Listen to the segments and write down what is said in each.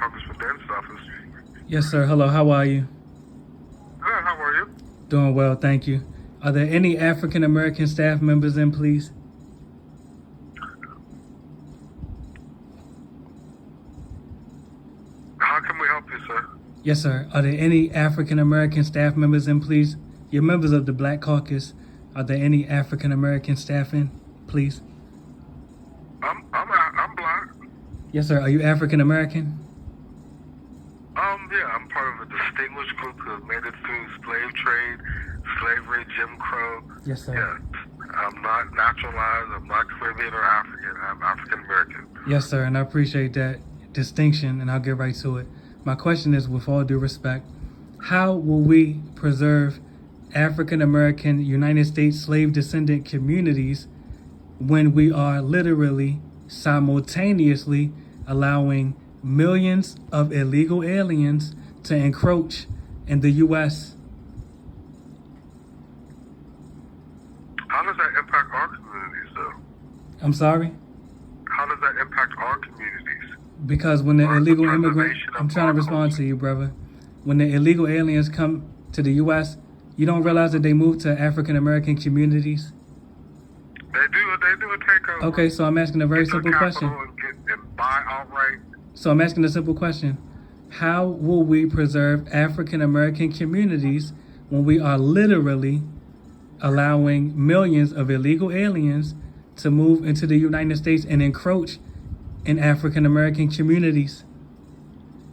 Caucus for dentist office. Yes, sir. Hello, how are you? Good, how are you? Doing well, thank you. Are there any African American staff members in, please? How can we help you, sir? Yes, sir. Are there any African American staff members in, please? You're members of the Black Caucus. Are there any African American staff in, please? I'm black. Yes, sir. Are you African American? Yeah, I'm part of a distinguished group who made it through slave trade, slavery, Jim Crow. Yes, sir. Yeah, I'm not naturalized. I'm not Caribbean or African. I'm African American. Yes, sir. And I appreciate that distinction, and I'll get right to it. My question is, with all due respect, how will we preserve African American United States slave descendant communities when we are literally simultaneously allowing millions of illegal aliens to encroach in the U.S.? How does that impact our communities, though? I'm sorry? How does that impact our communities? Because when the Or illegal the immigrant, preservation I'm of trying to our respond culture. to you, brother. When the illegal aliens come to the U.S., you don't realize that they move to African American communities? They do a takeover. Okay, so I'm asking a very Get to the simple Capitol question. and buy outright. So I'm asking a simple question. How will we preserve African American communities when we are literally allowing millions of illegal aliens to move into the United States and encroach in African American communities?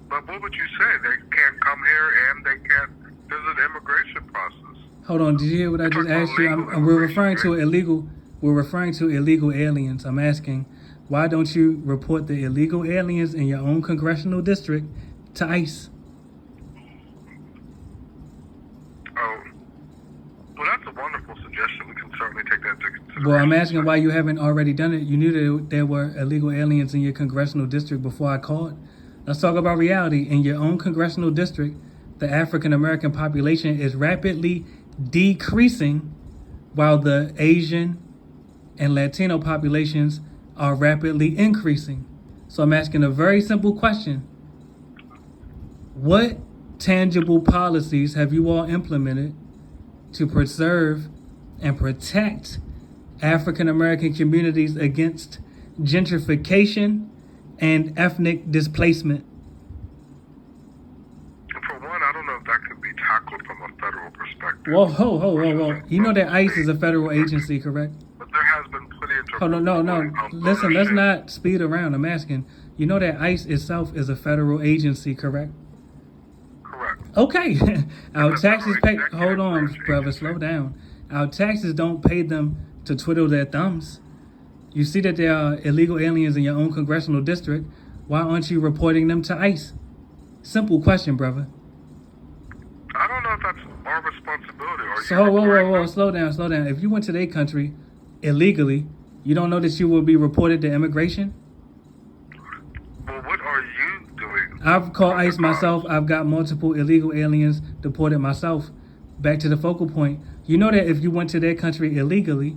But what would you say? They can't come here and they can't. There's an immigration process. Hold on, did you hear what I just asked you? We're referring to illegal. We're referring to illegal aliens. I'm asking, why don't you report the illegal aliens in your own congressional district to ICE? Oh, well, that's a wonderful suggestion. We can certainly take that into consideration. Well, I'm asking why you haven't already done it. You knew that there were illegal aliens in your congressional district before I called. Let's talk about reality. In your own congressional district, the African American population is rapidly decreasing while the Asian and Latino populations are rapidly increasing. So I'm asking a very simple question. What tangible policies have you all implemented to preserve and protect African American communities against gentrification and ethnic displacement? For one, I don't know if that could be tackled from a federal perspective. Whoa. You know that ICE is a federal agency, correct? But there has been plenty of... Oh, no. Listen, let's not speed around. I'm asking. You know that ICE itself is a federal agency, correct? Correct. Okay. Our It's a taxes federal pay... executive Hold on, branch brother. agency. Slow down. Our taxes don't pay them to twiddle their thumbs. You see that there are illegal aliens in your own congressional district. Why aren't you reporting them to ICE? Simple question, brother. I don't know if that's our responsibility. Or So, whoa. Slow down. If you went to their country illegally, you don't know that you will be reported to immigration? Well, what are you doing? I've called ICE myself. I've got multiple illegal aliens deported myself. Back to the focal point. You know that if you went to their country illegally,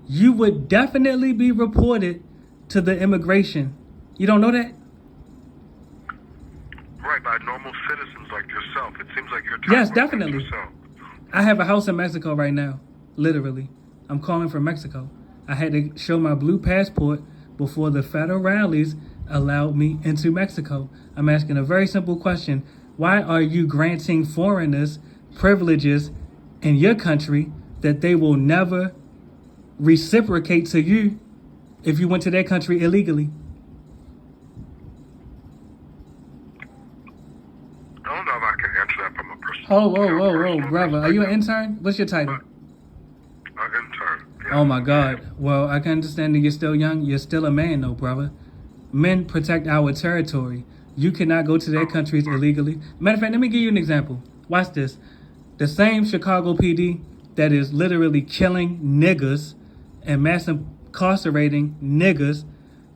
you would definitely be reported to the immigration. You don't know that? Right, by normal citizens like yourself. It seems like you're Yes, tackling definitely. yourself. I have a house in Mexico right now. Literally. I'm calling from Mexico. I had to show my blue passport before the federales allowed me into Mexico. I'm asking a very simple question. Why are you granting foreigners privileges in your country that they will never reciprocate to you if you went to their country illegally? I don't know if I can answer that from a personal... Whoa, brother. Are you an intern? What's your title? An intern. Yeah. Oh my God. Well, I can understand that you're still young. You're still a man though, brother. Men protect our territory. You cannot go to their countries illegally. Matter of fact, let me give you an example. Watch this. The same Chicago PD that is literally killing niggas and mass incarcerating niggas,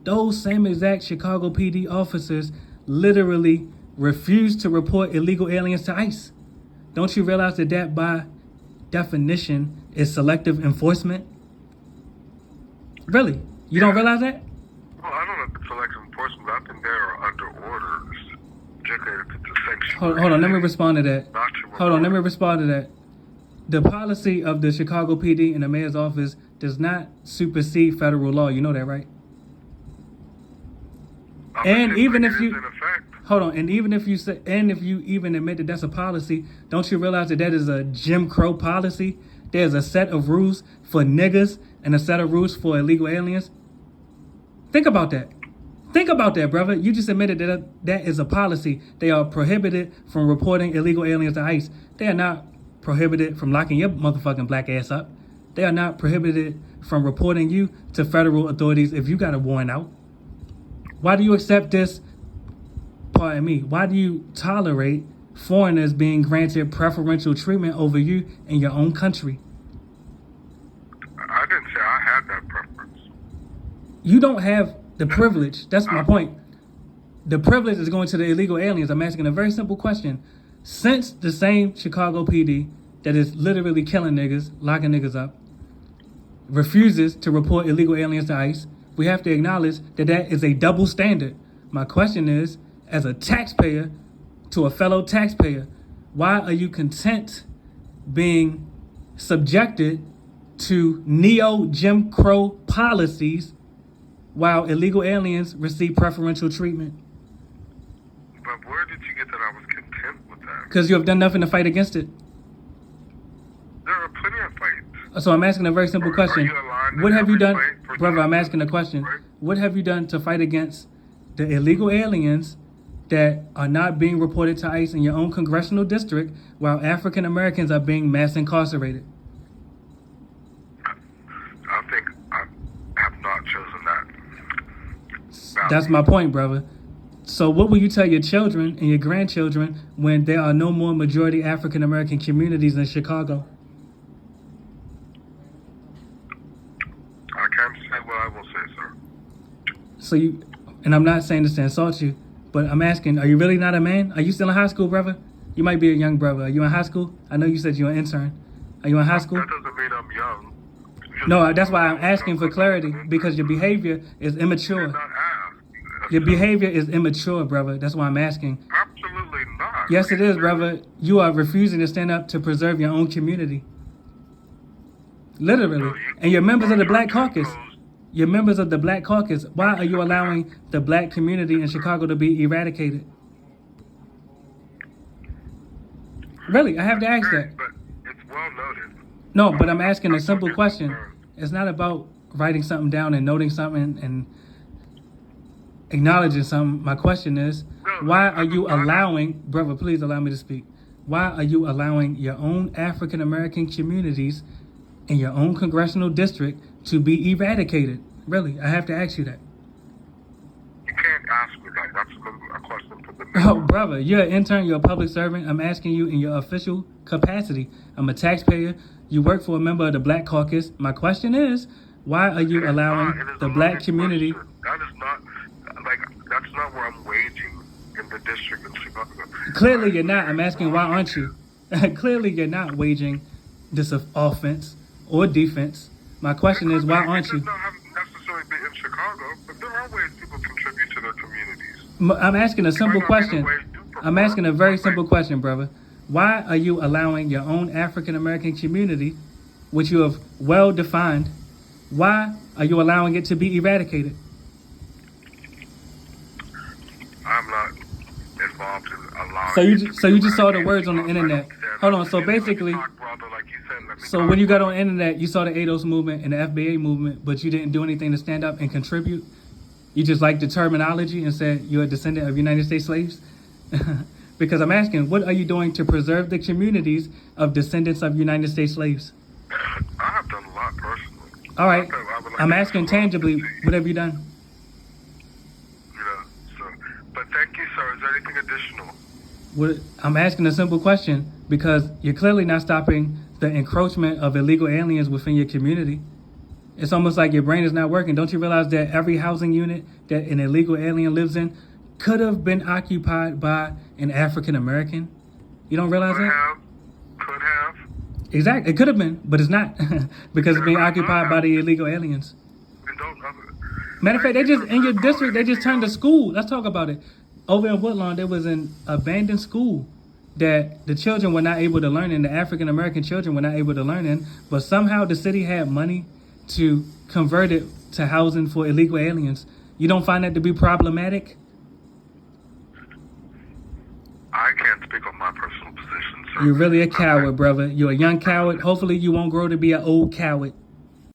those same exact Chicago PD officers literally refuse to report illegal aliens to ICE. Don't you realize that that by definition is selective enforcement? Really? You don't realize that? Well, I don't know if it's selective enforcement, but I think they are under orders. obligated to sanctuary. Hold on, let me respond to that. Not to Hold on, let me report. respond to that. The policy of the Chicago PD and the mayor's office does not supersede federal law. You know that, right? And even if you in effect, hold on, and even if you say, and if you even admit that that's a policy, don't you realize that that is a Jim Crow policy? There's a set of rules for niggas and a set of rules for illegal aliens. Think about that. Think about that, brother. You just admitted that that is a policy. They are prohibited from reporting illegal aliens to ICE. They are not prohibited from locking your motherfucking black ass up. They are not prohibited from reporting you to federal authorities if you got a warrant out. Why do you accept this? Pardon me. Why do you tolerate foreigners being granted preferential treatment over you in your own country? I didn't say I had that preference. You don't have the privilege. That's my point. The privilege is going to the illegal aliens. I'm asking a very simple question. Since the same Chicago PD that is literally killing niggas, locking niggas up, refuses to report illegal aliens to ICE, we have to acknowledge that that is a double standard. My question is, as a taxpayer to a fellow taxpayer, why are you content being subjected to neo-Jim Crow policies while illegal aliens receive preferential treatment? But where did you get that I was content with that? Because you have done nothing to fight against it. There are plenty of fights. So I'm asking a very simple question. Are you aligned What in have you every done? fight for Brother, I'm justice? asking a question. Right? What have you done to fight against the illegal aliens that are not being reported to ICE in your own congressional district while African Americans are being mass incarcerated? I think I have not chosen that. That's my point, brother. So what will you tell your children and your grandchildren when there are no more majority African American communities in Chicago? I can't say what I will say, sir. So you, and I'm not saying this to insult you, but I'm asking, are you really not a man? Are you still in high school, brother? You might be a young brother. Are you in high school? I know you said you're an intern. Are you in high school? That doesn't mean I'm young. No, that's why I'm asking for clarity, because your behavior is immature. Not ask. Your behavior is immature, brother. That's why I'm asking. Absolutely not. Yes, it is, brother. You are refusing to stand up to preserve your own community. Literally. And you're members of the Black Caucus. You're members of the Black Caucus. Why are you allowing the black community in Chicago to be eradicated? Really, I have to ask that. But it's well noted. No, but I'm asking a simple question. It's not about writing something down and noting something and acknowledging something. My question is, why are you allowing, brother, please allow me to speak. Why are you allowing your own African American communities in your own congressional district to be eradicated? Really, I have to ask you that. You can't ask me that. That's a question for the Oh, brother, you're an intern, you're a public servant. I'm asking you in your official capacity. I'm a taxpayer. You work for a member of the Black Caucus. My question is, why are you allowing the black community? That is not, that's not where I'm waging in the district in Chicago. Clearly you're not. I'm asking, why aren't you? Clearly you're not waging this offense or defense. My question is, why aren't you? It does not have necessarily be in Chicago, but there are ways people contribute to their communities. I'm asking a simple question. I'm asking a very simple question, brother. Why are you allowing your own African American community, which you have well defined, why are you allowing it to be eradicated? I'm not involved in allowing. So you just saw the words on the internet. Hold on. So basically, so when you got on the internet, you saw the ADOS movement and the FBA movement, but you didn't do anything to stand up and contribute. You just liked the terminology and said you're a descendant of United States slaves. Because I'm asking, what are you doing to preserve the communities of descendants of United States slaves? I have done a lot personally. All right. I'm asking tangibly, what have you done? Yeah, so, but thank you, sir. Is there anything additional? I'm asking a simple question because you're clearly not stopping the encroachment of illegal aliens within your community. It's almost like your brain is not working. Don't you realize that every housing unit that an illegal alien lives in could have been occupied by an African American? You don't realize that? Could have. Exactly. It could have been, but it's not because it's being occupied by the illegal aliens. Matter of fact, they just in your district, they just turned to school. Let's talk about it. Over in Woodlawn, there was an abandoned school that the children were not able to learn in. The African American children were not able to learn in. But somehow the city had money to convert it to housing for illegal aliens. You don't find that to be problematic? I can't speak on my personal position, sir. You're really a coward, brother. You're a young coward. Hopefully you won't grow to be an old coward.